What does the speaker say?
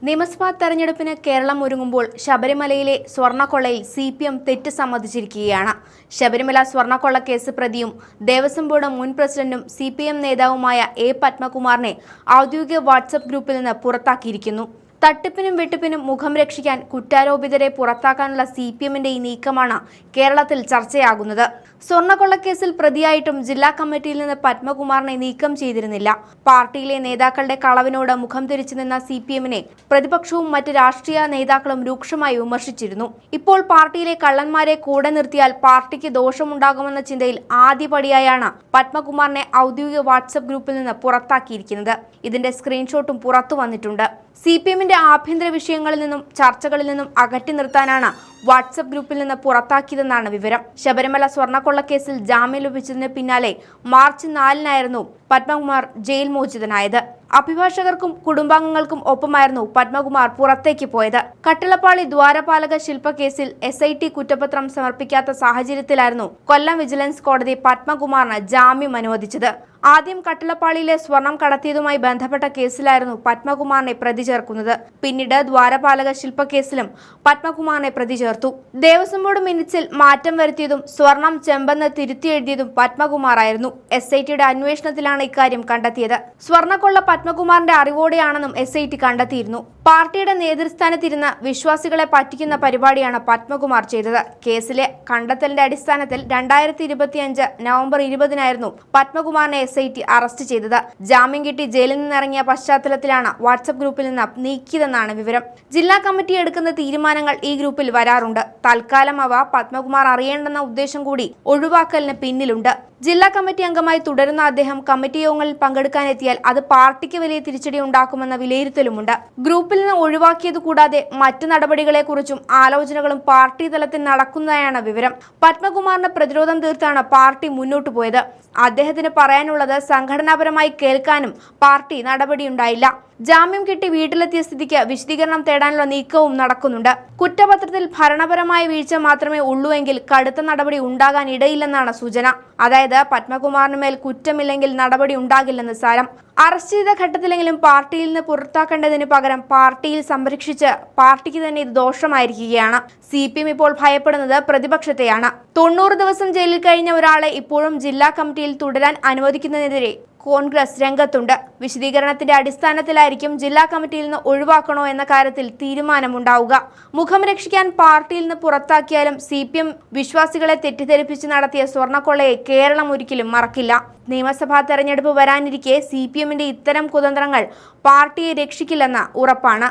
നിയമസഭാ തെരഞ്ഞെടുപ്പിന് കേരളം ഒരുങ്ങുമ്പോൾ ശബരിമലയിലെ സ്വർണ്ണക്കൊള്ളയിൽ CPM തെറ്റ് സമ്മതിച്ചിരിക്കുകയാണ്. ശബരിമല സ്വർണ്ണക്കൊള്ളക്കേസ് പ്രതിയും ദേവസ്വം ബോർഡ് മുൻ പ്രസിഡന്റും CPM നേതാവുമായ A. പത്മകുമാറിനെ ഔദ്യോഗിക വാട്സ്ആപ്പ് ഗ്രൂപ്പിൽ നിന്ന് പുറത്താക്കിയിരിക്കുന്നു. തട്ടിപ്പിനും വെട്ടിപ്പിനും മുഖം രക്ഷിക്കാൻ കുറ്റാരോപിതരെ പുറത്താക്കാനുള്ള CPMന്റെ ഈ നീക്കമാണ് കേരളത്തിൽ ചർച്ചയാകുന്നത്. സ്വർണ്ണക്കൊള്ളക്കേസിൽ പ്രതിയായിട്ടും ജില്ലാ കമ്മിറ്റിയിൽ നിന്ന് പത്മകുമാറിനെ നീക്കം ചെയ്തിരുന്നില്ല. പാർട്ടിയിലെ നേതാക്കളുടെ കളവിനോട് മുഖം തിരിച്ചു നിന്ന CPMനെ പ്രതിപക്ഷവും മറ്റ് രാഷ്ട്രീയ നേതാക്കളും രൂക്ഷമായി വിമർശിച്ചിരുന്നു. ഇപ്പോൾ പാർട്ടിയിലെ കള്ളന്മാരെ കൂടെ നിർത്തിയാൽ പാർട്ടിക്ക് ദോഷമുണ്ടാകുമെന്ന ചിന്തയിൽ ആദ്യപടിയായാണ് പത്മകുമാറിനെ ഔദ്യോഗിക വാട്സ്ആപ്പ് ഗ്രൂപ്പിൽ നിന്ന് പുറത്താക്കിയിരിക്കുന്നത്. ഇതിന്റെ സ്ക്രീൻഷോട്ടും പുറത്തു വന്നിട്ടുണ്ട്. CPMന്റെ ആഭ്യന്തര വിഷയങ്ങളിൽ നിന്നും ചർച്ചകളിൽ നിന്നും അകറ്റി നിർത്താനാണ് വാട്സ്ആപ്പ് ഗ്രൂപ്പിൽ നിന്ന് പുറത്താക്കിയതെന്നാണ് വിവരം. ശബരിമല സ്വർണ്ണക്കൊള്ളക്കേസിൽ ജാമ്യം ലഭിച്ചതിന് പിന്നാലെ മാർച്ച് 4-നായിരുന്നു പത്മകുമാർ ജയിൽ മോചിതനായത്. അഭിഭാഷകർക്കും കുടുംബാംഗങ്ങൾക്കും ഒപ്പമായിരുന്നു പത്മകുമാർ പുറത്തേക്ക് പോയത്. കട്ടിളപ്പാളി ദ്വാരപാലക ശില്പക്കേസിൽ SIT കുറ്റപത്രം സമർപ്പിക്കാത്ത സാഹചര്യത്തിലായിരുന്നു കൊല്ലം വിജിലൻസ് കോടതി പത്മകുമാറിന് ജാമ്യം അനുവദിച്ചത്. ആദ്യം കട്ടിളപ്പാളിയിലെ സ്വർണം കടത്തിയതുമായി ബന്ധപ്പെട്ട കേസിലായിരുന്നു പത്മകുമാറിനെ പ്രതി ചേർക്കുന്നത്. പിന്നീട് ദ്വാരപാലക ശില്പക്കേസിലും പത്മകുമാറിനെ പ്രതി ചേർത്തു. ദേവസ്വം ബോർഡ് മിനിറ്റ്സിൽ മാറ്റം വരുത്തിയതും സ്വർണം ചെമ്പെന്ന് തിരുത്തിയെഴുതിയതും പത്മകുമാറായിരുന്നു. SITയുടെ അന്വേഷണത്തിലാണ് ഇക്കാര്യം കണ്ടെത്തിയത്. സ്വർണ്ണക്കൊള്ള പത്മകുമാറിന്റെ അറിവോടെയാണെന്നും SIT കണ്ടെത്തിയിരുന്നു. പാർട്ടിയുടെ നേതൃസ്ഥാനത്തിരുന്ന വിശ്വാസികളെ പറ്റിക്കുന്ന പരിപാടിയാണ് പത്മകുമാർ ചെയ്തത്. കേസിലെ കണ്ടെത്തലിന്റെ അടിസ്ഥാനത്തിൽ 2025 നവംബർ 20-നായിരുന്നു പത്മകുമാറിനെ SIT അറസ്റ്റ് ചെയ്തത്. ജാമ്യം കിട്ടി ജയിലിൽ നിന്നിറങ്ങിയ പശ്ചാത്തലത്തിലാണ് വാട്സ്ആപ്പ് ഗ്രൂപ്പിൽ നിന്ന് നീക്കിയതെന്നാണ് വിവരം. ജില്ലാ കമ്മിറ്റി എടുക്കുന്ന തീരുമാനങ്ങൾ ഈ ഗ്രൂപ്പിൽ വരാറുണ്ട്. തൽക്കാലം അവ പത്മകുമാർ അറിയേണ്ടെന്ന ഉദ്ദേശം കൂടി ഒഴിവാക്കലിന് പിന്നിലുണ്ട്. ജില്ലാ കമ്മിറ്റി അംഗമായി തുടരുന്ന അദ്ദേഹം കമ്മിറ്റി യോഗങ്ങളിൽ പങ്കെടുക്കാനെത്തിയാൽ അത് പാർട്ടിക്ക് വലിയ തിരിച്ചടി ഉണ്ടാക്കുമെന്ന വിലയിരുത്തലുമുണ്ട്. ഗ്രൂപ്പിൽ നിന്ന് ഒഴിവാക്കിയത് കൂടാതെ മറ്റു നടപടികളെക്കുറിച്ചും ആലോചനകളും പാർട്ടി തലത്തിൽ നടക്കുന്നതായാണ് വിവരം. പത്മകുമാറിന് പ്രതിരോധം തീർത്താണ് പാർട്ടി മുന്നോട്ടു പോയത്. അദ്ദേഹത്തിന് പറയാനുള്ളത് സംഘടനാപരമായി കേൾക്കാനും പാർട്ടി നടപടിയുണ്ടായില്ല. ജാമ്യം കിട്ടി വീട്ടിലെത്തിയ സ്ഥിതിക്ക് വിശദീകരണം തേടാനുള്ള നീക്കവും നടക്കുന്നുണ്ട്. കുറ്റപത്രത്തിൽ ഭരണപരമായ വീഴ്ച മാത്രമേ ഉള്ളൂവെങ്കിൽ കടുത്ത നടപടി ഉണ്ടാകാൻ ഇടയില്ലെന്നാണ് സൂചന. അതായത് പത്മകുമാറിന് മേൽ കുറ്റമില്ലെങ്കിൽ നടപടി ഉണ്ടാകില്ലെന്ന് സാരം. അറസ്റ്റ് ചെയ്ത ഘട്ടത്തിലെങ്കിലും പാർട്ടിയിൽ നിന്ന് പുറത്താക്കേണ്ടതിന് പകരം പാർട്ടിയിൽ സംരക്ഷിച്ച് പാർട്ടിക്ക് തന്നെ ഇത് ദോഷമായിരിക്കുകയാണ്. CPM ഇപ്പോൾ ഭയപ്പെടുന്നത് പ്രതിപക്ഷത്തെയാണ്. 90 ദിവസം ജയിലിൽ കഴിഞ്ഞ ഒരാളെ ഇപ്പോഴും ജില്ലാ കമ്മിറ്റിയിൽ തുടരാൻ അനുവദിക്കുന്നതിനെതിരെ കോൺഗ്രസ് രംഗത്തുണ്ട്. വിശദീകരണത്തിന്റെ അടിസ്ഥാനത്തിലായിരിക്കും ജില്ലാ കമ്മിറ്റിയിൽ നിന്ന് ഒഴിവാക്കണോ എന്ന കാര്യത്തിൽ തീരുമാനമുണ്ടാവുക. മുഖം രക്ഷിക്കാൻ പാർട്ടിയിൽ നിന്ന് പുറത്താക്കിയാലും CPM വിശ്വാസികളെ തെറ്റിദ്ധരിപ്പിച്ച് നടത്തിയ സ്വർണ്ണക്കൊള്ളയെ കേരളം ഒരിക്കലും മറക്കില്ല. നിയമസഭാ തെരഞ്ഞെടുപ്പ് വരാനിരിക്കെ CPMന്റെ ഇത്തരം കുതന്ത്രങ്ങൾ പാർട്ടിയെ രക്ഷിക്കില്ലെന്ന് ഉറപ്പാണ്.